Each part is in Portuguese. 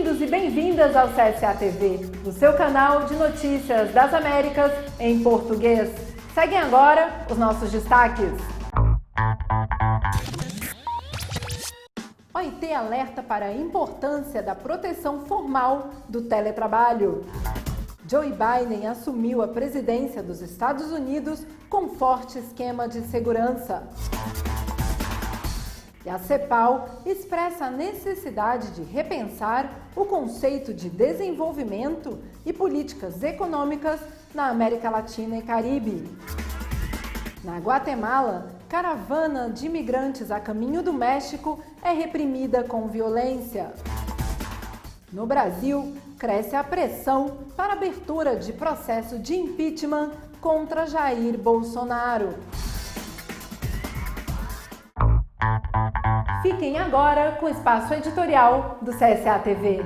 Bem-vindos e bem-vindas ao CSA TV, o seu canal de notícias das Américas em português. Seguem agora os nossos destaques. OIT alerta para a importância da proteção formal do teletrabalho. Joe Biden assumiu a presidência dos Estados Unidos com forte esquema de segurança. E a CEPAL expressa a necessidade de repensar o conceito de desenvolvimento e políticas econômicas na América Latina e Caribe. Na Guatemala, caravana de imigrantes a caminho do México é reprimida com violência. No Brasil, cresce a pressão para a abertura de processo de impeachment contra Jair Bolsonaro. Fiquem agora com o espaço editorial do CSA TV.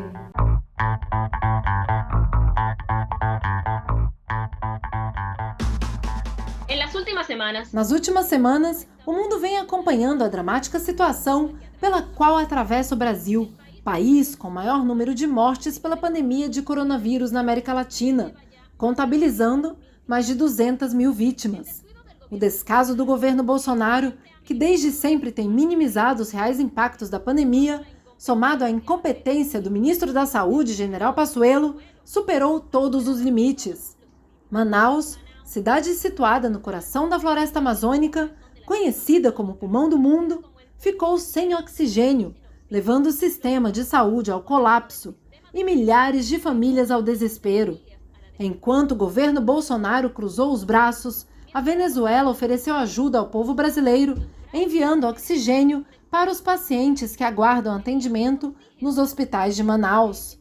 Nas últimas semanas, o mundo vem acompanhando a dramática situação pela qual atravessa o Brasil, país com maior número de mortes pela pandemia de coronavírus na América Latina, contabilizando mais de 200 mil vítimas. O descaso do governo Bolsonaro, que desde sempre tem minimizado os reais impactos da pandemia, somado à incompetência do ministro da Saúde, General Pazuello, superou todos os limites. Manaus, cidade situada no coração da floresta amazônica, conhecida como pulmão do mundo, ficou sem oxigênio, levando o sistema de saúde ao colapso e milhares de famílias ao desespero. Enquanto o governo Bolsonaro cruzou os braços, a Venezuela ofereceu ajuda ao povo brasileiro, enviando oxigênio para os pacientes que aguardam atendimento nos hospitais de Manaus.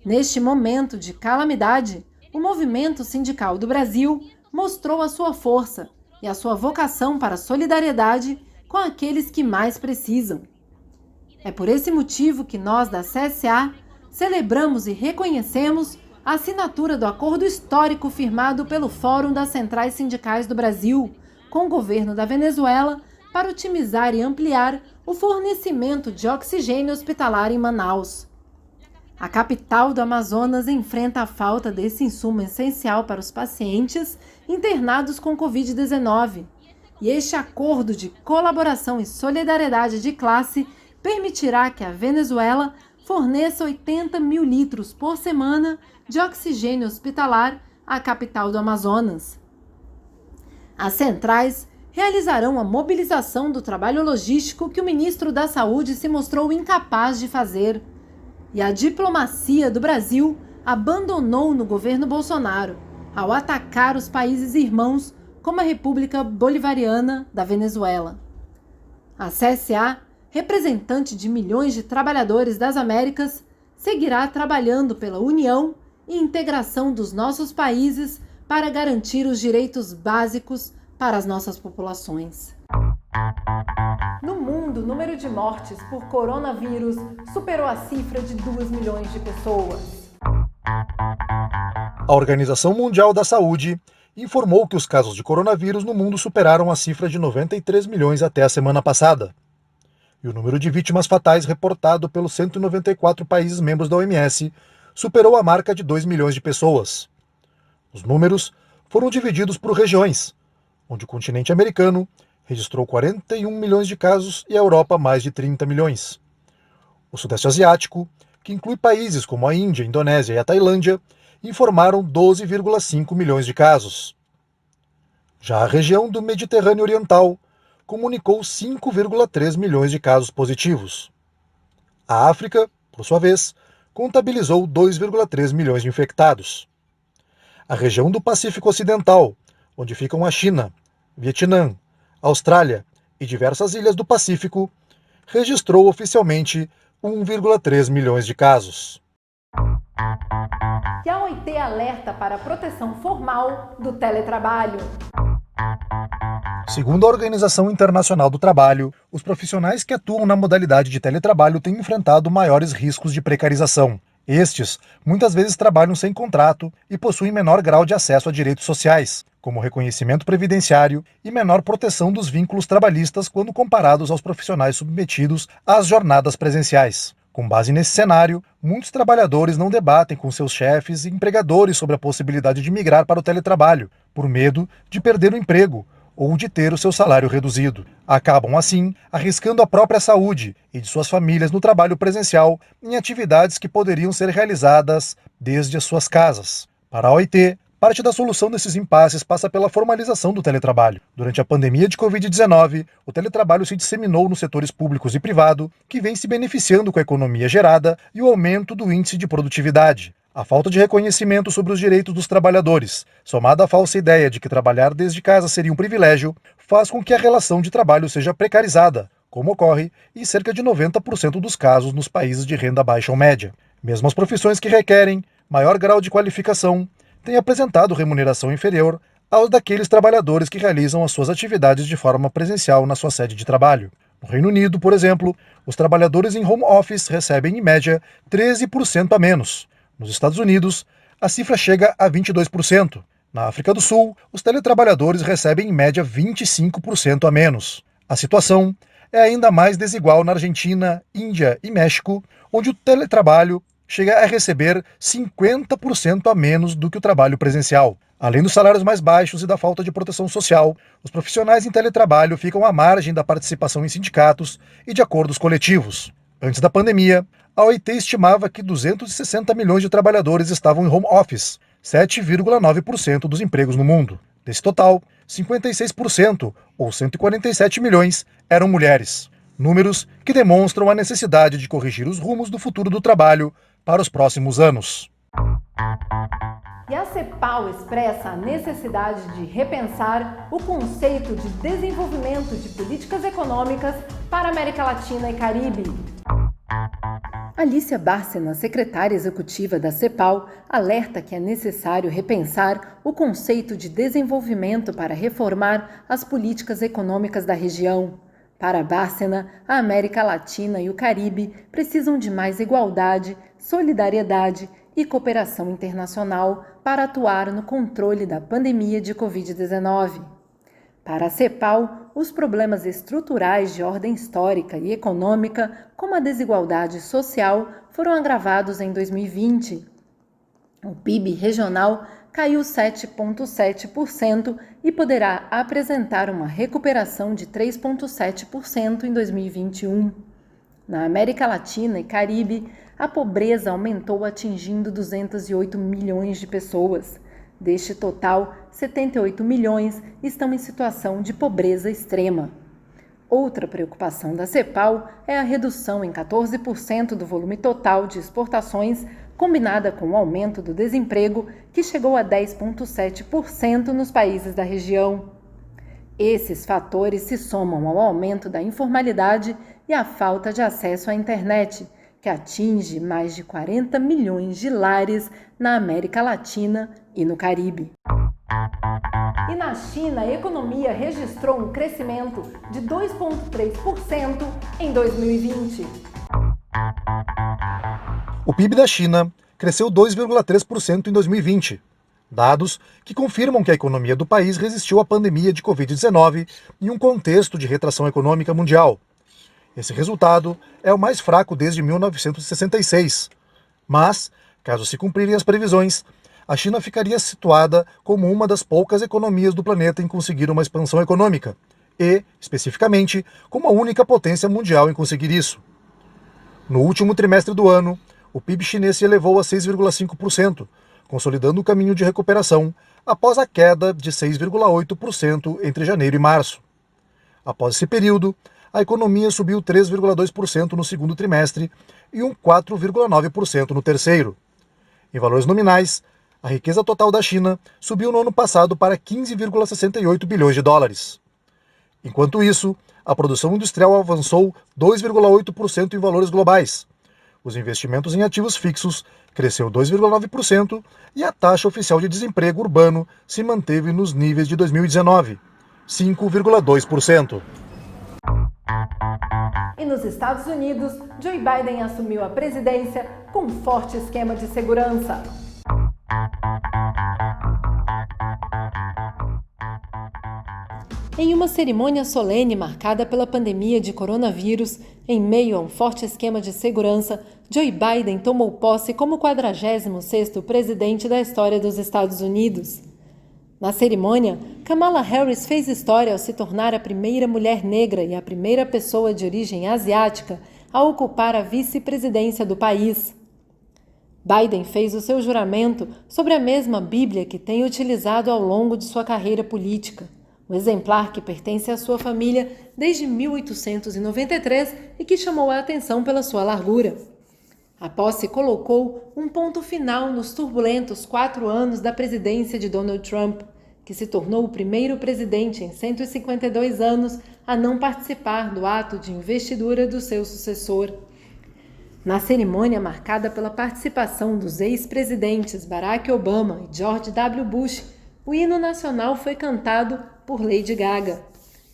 Neste momento de calamidade, o Movimento Sindical do Brasil mostrou a sua força e a sua vocação para a solidariedade com aqueles que mais precisam. É por esse motivo que nós, da CSA, celebramos e reconhecemos a assinatura do acordo histórico firmado pelo Fórum das Centrais Sindicais do Brasil com o governo da Venezuela para otimizar e ampliar o fornecimento de oxigênio hospitalar em Manaus. A capital do Amazonas enfrenta a falta desse insumo essencial para os pacientes internados com Covid-19, e este acordo de colaboração e solidariedade de classe permitirá que a Venezuela forneça 80 mil litros por semana de oxigênio hospitalar à capital do Amazonas. As centrais realizarão a mobilização do trabalho logístico que o ministro da Saúde se mostrou incapaz de fazer. E a diplomacia do Brasil abandonou no governo Bolsonaro ao atacar os países irmãos como a República Bolivariana da Venezuela. A CSA, representante de milhões de trabalhadores das Américas, seguirá trabalhando pela união e integração dos nossos países para garantir os direitos básicos para as nossas populações. No mundo, o número de mortes por coronavírus superou a cifra de 2 milhões de pessoas. A Organização Mundial da Saúde informou que os casos de coronavírus no mundo superaram a cifra de 93 milhões até a semana passada. E o número de vítimas fatais reportado pelos 194 países membros da OMS superou a marca de 2 milhões de pessoas. Os números foram divididos por regiões, onde o continente americano registrou 41 milhões de casos e a Europa mais de 30 milhões. O Sudeste Asiático, que inclui países como a Índia, a Indonésia e a Tailândia, informaram 12,5 milhões de casos. Já a região do Mediterrâneo Oriental comunicou 5,3 milhões de casos positivos. A África, por sua vez, contabilizou 2,3 milhões de infectados. A região do Pacífico Ocidental, onde ficam a China, Vietnã, Austrália e diversas ilhas do Pacífico, registrou oficialmente 1,3 milhões de casos. E a OIT alerta para a proteção formal do teletrabalho. Segundo a Organização Internacional do Trabalho, os profissionais que atuam na modalidade de teletrabalho têm enfrentado maiores riscos de precarização. Estes, muitas vezes, trabalham sem contrato e possuem menor grau de acesso a direitos sociais, como reconhecimento previdenciário e menor proteção dos vínculos trabalhistas quando comparados aos profissionais submetidos às jornadas presenciais. Com base nesse cenário, muitos trabalhadores não debatem com seus chefes e empregadores sobre a possibilidade de migrar para o teletrabalho, por medo de perder o emprego ou de ter o seu salário reduzido. Acabam, assim, arriscando a própria saúde e de suas famílias no trabalho presencial em atividades que poderiam ser realizadas desde as suas casas. Para a OIT, parte da solução desses impasses passa pela formalização do teletrabalho. Durante a pandemia de Covid-19, o teletrabalho se disseminou nos setores públicos e privado, que vem se beneficiando com a economia gerada e o aumento do índice de produtividade. A falta de reconhecimento sobre os direitos dos trabalhadores, somada à falsa ideia de que trabalhar desde casa seria um privilégio, faz com que a relação de trabalho seja precarizada, como ocorre em cerca de 90% dos casos nos países de renda baixa ou média. Mesmo as profissões que requerem maior grau de qualificação têm apresentado remuneração inferior aos daqueles trabalhadores que realizam as suas atividades de forma presencial na sua sede de trabalho. No Reino Unido, por exemplo, os trabalhadores em home office recebem, em média, 13% a menos. Nos Estados Unidos, a cifra chega a 22%. Na África do Sul, os teletrabalhadores recebem, em média, 25% a menos. A situação é ainda mais desigual na Argentina, Índia e México, onde o teletrabalho chega a receber 50% a menos do que o trabalho presencial. Além dos salários mais baixos e da falta de proteção social, os profissionais em teletrabalho ficam à margem da participação em sindicatos e de acordos coletivos. Antes da pandemia, a OIT estimava que 260 milhões de trabalhadores estavam em home office, 7,9% dos empregos no mundo. Desse total, 56%, ou 147 milhões, eram mulheres. Números que demonstram a necessidade de corrigir os rumos do futuro do trabalho para os próximos anos. E a CEPAL expressa a necessidade de repensar o conceito de desenvolvimento de políticas econômicas para a América Latina e Caribe. Alícia Bárcena, secretária executiva da CEPAL, alerta que é necessário repensar o conceito de desenvolvimento para reformar as políticas econômicas da região. Para Bárcena, a América Latina e o Caribe precisam de mais igualdade, solidariedade e cooperação internacional para atuar no controle da pandemia de Covid-19. Para a CEPAL, os problemas estruturais de ordem histórica e econômica, como a desigualdade social, foram agravados em 2020. O PIB regional caiu 7,7% e poderá apresentar uma recuperação de 3,7% em 2021. Na América Latina e Caribe, a pobreza aumentou atingindo 208 milhões de pessoas. Deste total, 78 milhões estão em situação de pobreza extrema. Outra preocupação da CEPAL é a redução em 14% do volume total de exportações, combinada com o aumento do desemprego, que chegou a 10,7% nos países da região. Esses fatores se somam ao aumento da informalidade e à falta de acesso à internet, que atinge mais de 40 milhões de lares na América Latina e no Caribe. E na China, a economia registrou um crescimento de 2,3% em 2020. O PIB da China cresceu 2,3% em 2020, dados que confirmam que a economia do país resistiu à pandemia de Covid-19 em um contexto de retração econômica mundial. Esse resultado é o mais fraco desde 1966, mas, caso se cumprirem as previsões, a China ficaria situada como uma das poucas economias do planeta em conseguir uma expansão econômica e, especificamente, como a única potência mundial em conseguir isso. No último trimestre do ano, o PIB chinês se elevou a 6,5%, consolidando o caminho de recuperação após a queda de 6,8% entre janeiro e março. Após esse período, a economia subiu 3,2% no segundo trimestre e um 4,9% no terceiro. Em valores nominais, a riqueza total da China subiu no ano passado para 15,68 bilhões de dólares. Enquanto isso, a produção industrial avançou 2,8% em valores globais. Os investimentos em ativos fixos cresceu 2,9% e a taxa oficial de desemprego urbano se manteve nos níveis de 2019, 5,2%. E nos Estados Unidos, Joe Biden assumiu a presidência com um forte esquema de segurança. Em uma cerimônia solene marcada pela pandemia de coronavírus, em meio a um forte esquema de segurança, Joe Biden tomou posse como 46º presidente da história dos Estados Unidos. Na cerimônia, Kamala Harris fez história ao se tornar a primeira mulher negra e a primeira pessoa de origem asiática a ocupar a vice-presidência do país. Biden fez o seu juramento sobre a mesma Bíblia que tem utilizado ao longo de sua carreira política, um exemplar que pertence à sua família desde 1893 e que chamou a atenção pela sua largura. A posse colocou um ponto final nos turbulentos 4 anos da presidência de Donald Trump, que se tornou o primeiro presidente em 152 anos a não participar do ato de investidura do seu sucessor. Na cerimônia marcada pela participação dos ex-presidentes Barack Obama e George W. Bush, o hino nacional foi cantado por Lady Gaga.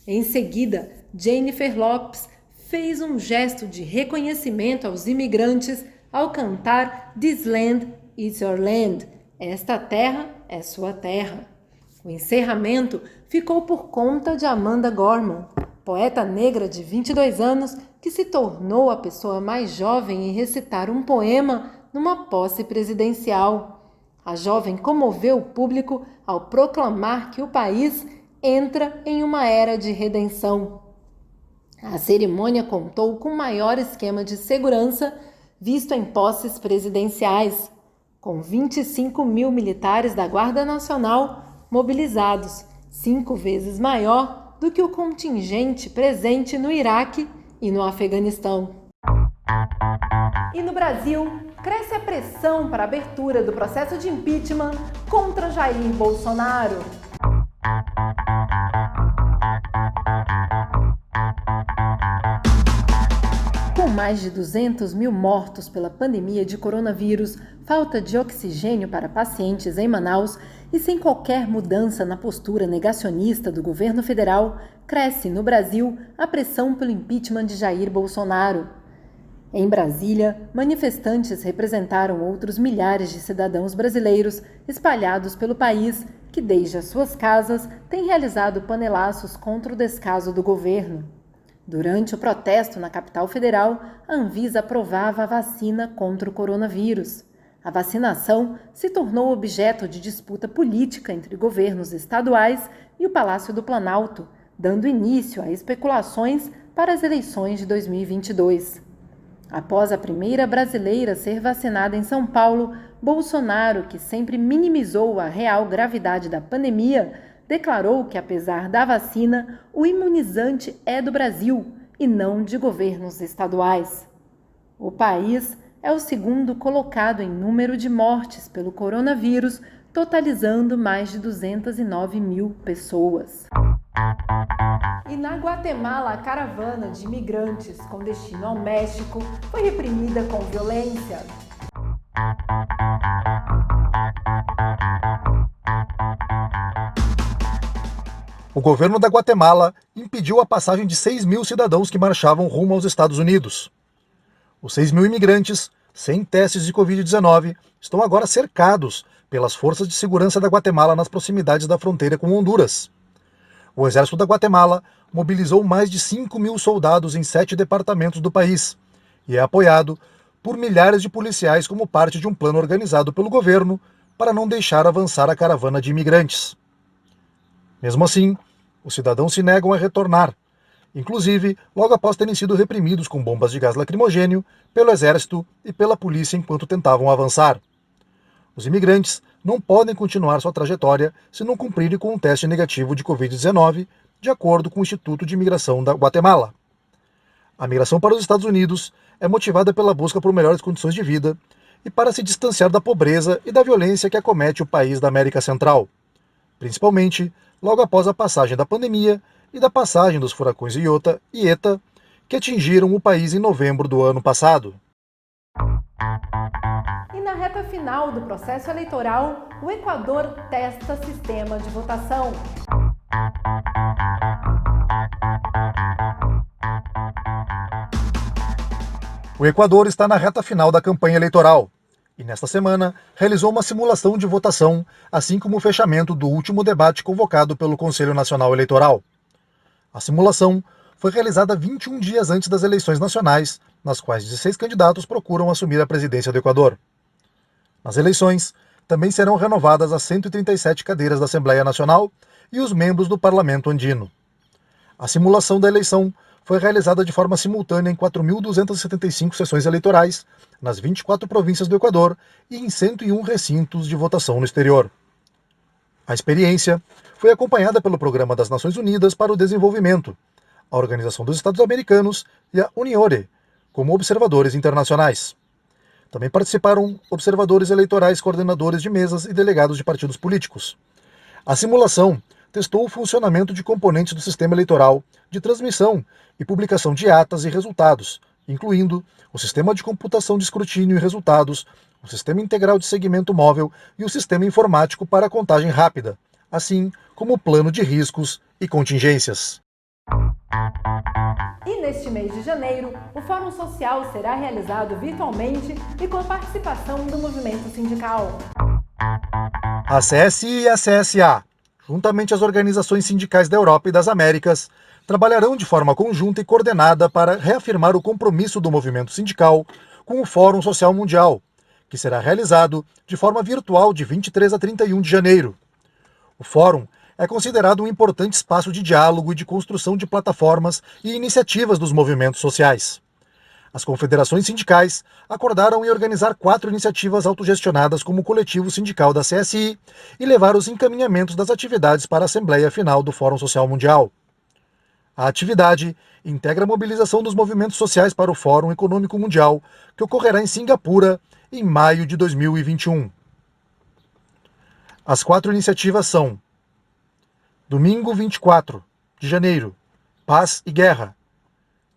Em seguida, Jennifer Lopez fez um gesto de reconhecimento aos imigrantes ao cantar This Land is Your Land. Esta terra é sua terra. O encerramento ficou por conta de Amanda Gorman, poeta negra de 22 anos que se tornou a pessoa mais jovem em recitar um poema numa posse presidencial. A jovem comoveu o público ao proclamar que o país entra em uma era de redenção. A cerimônia contou com o maior esquema de segurança visto em posses presidenciais, com 25 mil militares da Guarda Nacional mobilizados, 5 vezes maior do que o contingente presente no Iraque e no Afeganistão. E no Brasil, cresce a pressão para a abertura do processo de impeachment contra Jair Bolsonaro. Com mais de 200 mil mortos pela pandemia de coronavírus, falta de oxigênio para pacientes em Manaus e sem qualquer mudança na postura negacionista do governo federal, cresce no Brasil a pressão pelo impeachment de Jair Bolsonaro. Em Brasília, manifestantes representaram outros milhares de cidadãos brasileiros espalhados pelo país que, desde as suas casas, têm realizado panelaços contra o descaso do governo. Durante o protesto na capital federal, a Anvisa aprovava a vacina contra o coronavírus. A vacinação se tornou objeto de disputa política entre governos estaduais e o Palácio do Planalto, dando início a especulações para as eleições de 2022. Após a primeira brasileira ser vacinada em São Paulo, Bolsonaro, que sempre minimizou a real gravidade da pandemia, declarou que, apesar da vacina, o imunizante é do Brasil e não de governos estaduais. O país é o segundo colocado em número de mortes pelo coronavírus, totalizando mais de 209 mil pessoas. E na Guatemala, a caravana de imigrantes com destino ao México foi reprimida com violência. O governo da Guatemala impediu a passagem de 6 mil cidadãos que marchavam rumo aos Estados Unidos. Os 6 mil imigrantes, sem testes de Covid-19, estão agora cercados pelas forças de segurança da Guatemala nas proximidades da fronteira com Honduras. O exército da Guatemala mobilizou mais de 5 mil soldados em 7 departamentos do país e é apoiado por milhares de policiais como parte de um plano organizado pelo governo para não deixar avançar a caravana de imigrantes. Mesmo assim, os cidadãos se negam a retornar, inclusive logo após terem sido reprimidos com bombas de gás lacrimogênio pelo exército e pela polícia enquanto tentavam avançar. Os imigrantes não podem continuar sua trajetória se não cumprirem com um teste negativo de Covid-19, de acordo com o Instituto de Imigração da Guatemala. A migração para os Estados Unidos é motivada pela busca por melhores condições de vida e para se distanciar da pobreza e da violência que acomete o país da América Central, principalmente logo após a passagem da pandemia e da passagem dos furacões Iota e Eta, que atingiram o país em novembro do ano passado. E na reta final do processo eleitoral, o Equador testa sistema de votação. O Equador está na reta final da campanha eleitoral e, nesta semana, realizou uma simulação de votação, assim como o fechamento do último debate convocado pelo Conselho Nacional Eleitoral. A simulação foi realizada 21 dias antes das eleições nacionais, nas quais 16 candidatos procuram assumir a presidência do Equador. Nas eleições, também serão renovadas as 137 cadeiras da Assembleia Nacional e os membros do Parlamento Andino. A simulação da eleição foi realizada de forma simultânea em 4.275 sessões eleitorais, nas 24 províncias do Equador e em 101 recintos de votação no exterior. A experiência foi acompanhada pelo Programa das Nações Unidas para o Desenvolvimento, a Organização dos Estados Americanos e a Uniore, como observadores internacionais. Também participaram observadores eleitorais, coordenadores de mesas e delegados de partidos políticos. A simulação testou o funcionamento de componentes do sistema eleitoral, de transmissão e publicação de atas e resultados, incluindo o sistema de computação de escrutínio e resultados, o sistema integral de segmento móvel e o sistema informático para a contagem rápida, assim como o plano de riscos e contingências. E neste mês de janeiro, o Fórum Social será realizado virtualmente e com a participação do movimento sindical. A CSI e a CSA, juntamente às organizações sindicais da Europa e das Américas, trabalharão de forma conjunta e coordenada para reafirmar o compromisso do movimento sindical com o Fórum Social Mundial, que será realizado de forma virtual de 23 a 31 de janeiro. O Fórum é considerado um importante espaço de diálogo e de construção de plataformas e iniciativas dos movimentos sociais. As confederações sindicais acordaram em organizar 4 iniciativas autogestionadas como o coletivo sindical da CSI e levar os encaminhamentos das atividades para a Assembleia Final do Fórum Social Mundial. A atividade integra a mobilização dos movimentos sociais para o Fórum Econômico Mundial, que ocorrerá em Singapura em maio de 2021. As 4 iniciativas são: domingo 24 de janeiro, Paz e Guerra.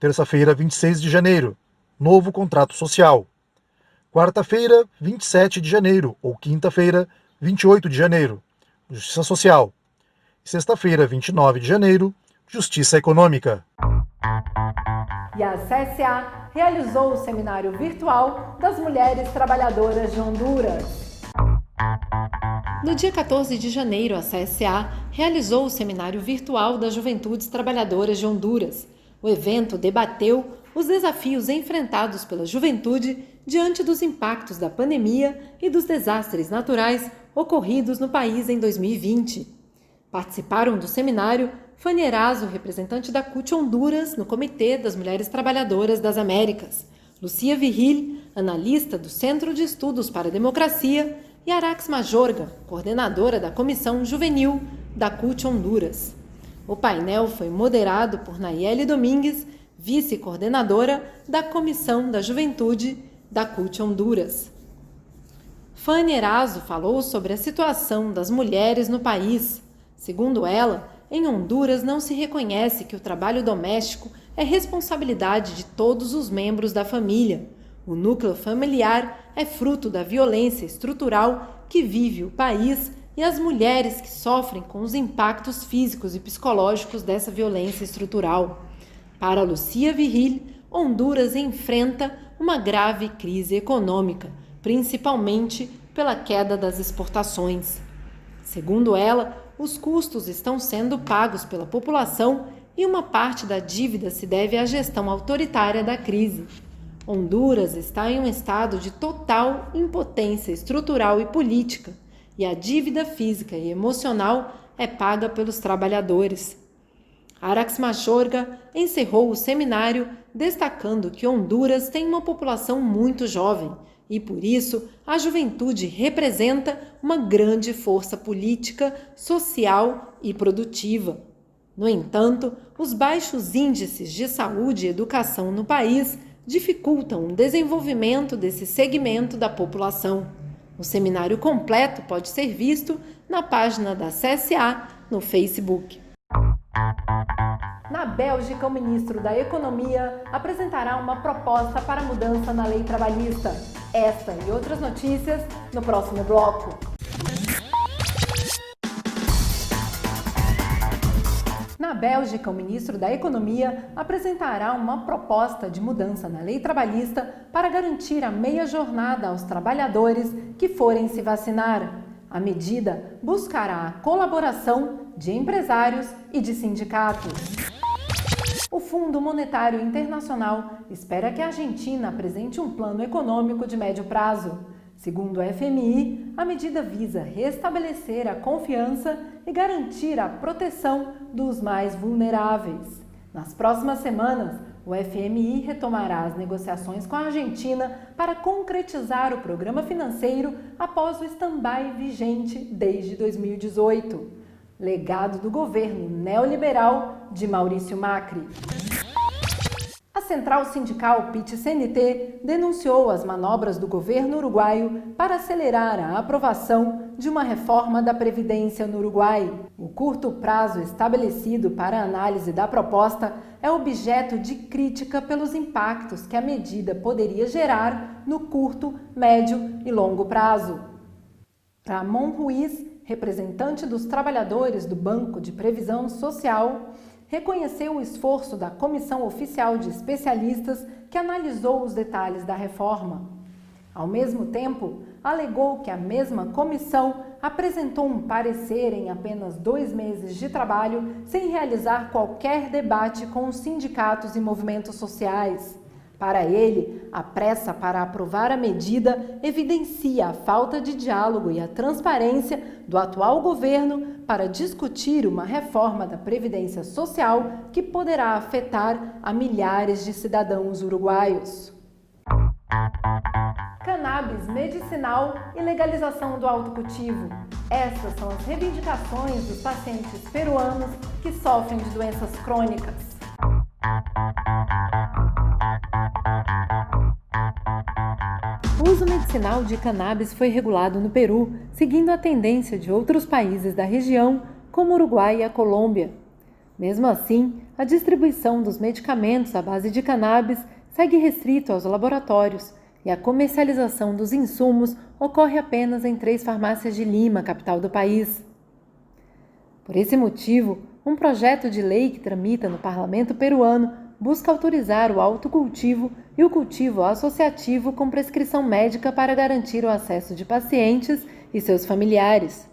Terça-feira, 26 de janeiro, Novo Contrato Social. Quarta-feira, 27 de janeiro, ou quinta-feira, 28 de janeiro, Justiça Social. Sexta-feira, 29 de janeiro, Justiça Econômica. E a CSA realizou o seminário virtual das mulheres trabalhadoras de Honduras. No dia 14 de janeiro, a CSA realizou o seminário virtual das Juventudes Trabalhadoras de Honduras. O evento debateu os desafios enfrentados pela juventude diante dos impactos da pandemia e dos desastres naturais ocorridos no país em 2020. Participaram do seminário Fanny Erazo, representante da CUT Honduras no Comitê das Mulheres Trabalhadoras das Américas, Lucia Virril, analista do Centro de Estudos para a Democracia, e Arax Majorga, coordenadora da Comissão Juvenil da CUT Honduras. O painel foi moderado por Nayeli Domingues, vice-coordenadora da Comissão da Juventude da CUT Honduras. Fanny Erazo falou sobre a situação das mulheres no país. Segundo ela, em Honduras não se reconhece que o trabalho doméstico é responsabilidade de todos os membros da família. O núcleo familiar é fruto da violência estrutural que vive o país e as mulheres que sofrem com os impactos físicos e psicológicos dessa violência estrutural. Para Lucia Virril, Honduras enfrenta uma grave crise econômica, principalmente pela queda das exportações. Segundo ela, os custos estão sendo pagos pela população e uma parte da dívida se deve à gestão autoritária da crise. Honduras está em um estado de total impotência estrutural e política, e a dívida física e emocional é paga pelos trabalhadores. Arax Majorga encerrou o seminário destacando que Honduras tem uma população muito jovem e, por isso, a juventude representa uma grande força política, social e produtiva. No entanto, os baixos índices de saúde e educação no país dificultam o desenvolvimento desse segmento da população. O seminário completo pode ser visto na página da CSA no Facebook. Na Bélgica, o ministro da Economia apresentará uma proposta para mudança na lei trabalhista. Esta e outras notícias no próximo bloco. Na Bélgica, o ministro da Economia apresentará uma proposta de mudança na lei trabalhista para garantir a meia jornada aos trabalhadores que forem se vacinar. A medida buscará a colaboração de empresários e de sindicatos. O Fundo Monetário Internacional espera que a Argentina apresente um plano econômico de médio prazo. Segundo o FMI, a medida visa restabelecer a confiança e garantir a proteção dos mais vulneráveis. Nas próximas semanas, o FMI retomará as negociações com a Argentina para concretizar o programa financeiro após o stand-by vigente desde 2018. Legado do governo neoliberal de Maurício Macri. A central sindical PIT-CNT denunciou as manobras do governo uruguaio para acelerar a aprovação de uma reforma da Previdência no Uruguai. O curto prazo estabelecido para a análise da proposta é objeto de crítica pelos impactos que a medida poderia gerar no curto, médio e longo prazo. Ramon Ruiz, representante dos trabalhadores do Banco de Previsão Social, reconheceu o esforço da Comissão Oficial de Especialistas que analisou os detalhes da reforma. Ao mesmo tempo, alegou que a mesma comissão apresentou um parecer em apenas 2 meses de trabalho, sem realizar qualquer debate com os sindicatos e movimentos sociais. Para ele, a pressa para aprovar a medida evidencia a falta de diálogo e a transparência do atual governo para discutir uma reforma da Previdência Social que poderá afetar a milhares de cidadãos uruguaios. Cannabis medicinal e legalização do autocultivo. Essas são as reivindicações dos pacientes peruanos que sofrem de doenças crônicas. O uso medicinal de cannabis foi regulado no Peru, seguindo a tendência de outros países da região, como o Uruguai e a Colômbia. Mesmo assim, a distribuição dos medicamentos à base de cannabis segue restrito aos laboratórios e a comercialização dos insumos ocorre apenas em 3 farmácias de Lima, capital do país. Por esse motivo, um projeto de lei que tramita no parlamento peruano busca autorizar o autocultivo e o cultivo associativo com prescrição médica para garantir o acesso de pacientes e seus familiares.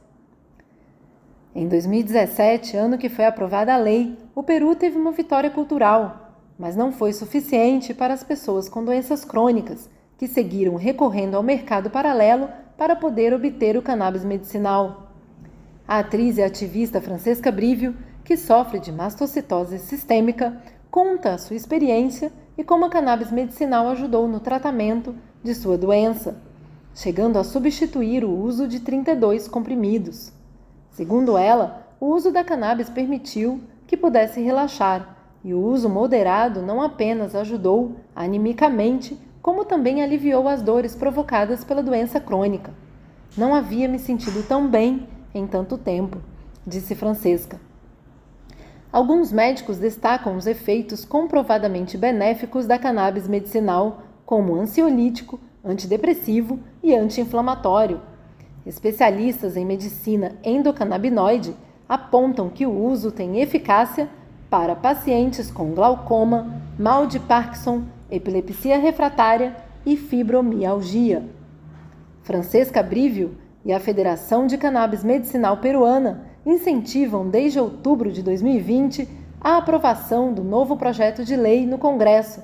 Em 2017, ano que foi aprovada a lei, o Peru teve uma vitória cultural, mas não foi suficiente para as pessoas com doenças crônicas, que seguiram recorrendo ao mercado paralelo para poder obter o cannabis medicinal. A atriz e ativista Francesca Brivio, que sofre de mastocitose sistêmica, conta a sua experiência e como a cannabis medicinal ajudou no tratamento de sua doença, chegando a substituir o uso de 32 comprimidos. Segundo ela, o uso da cannabis permitiu que pudesse relaxar, e o uso moderado não apenas ajudou animicamente, como também aliviou as dores provocadas pela doença crônica. Não havia me sentido tão bem em tanto tempo, disse Francesca. Alguns médicos destacam os efeitos comprovadamente benéficos da cannabis medicinal como ansiolítico, antidepressivo e anti-inflamatório. Especialistas em medicina endocannabinoide apontam que o uso tem eficácia para pacientes com glaucoma, mal de Parkinson, epilepsia refratária e fibromialgia. Francesca Brivio e a Federação de Cannabis Medicinal Peruana incentivam desde outubro de 2020 a aprovação do novo projeto de lei no Congresso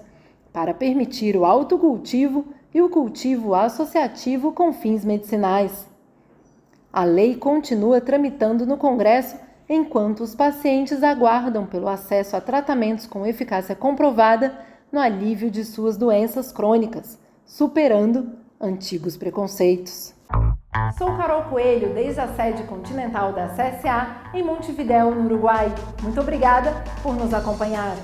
para permitir o autocultivo e o cultivo associativo com fins medicinais. A lei continua tramitando no Congresso enquanto os pacientes aguardam pelo acesso a tratamentos com eficácia comprovada no alívio de suas doenças crônicas, superando antigos preconceitos. Sou Carol Coelho, desde a sede continental da CSA em Montevidéu, no Uruguai. Muito obrigada por nos acompanhar.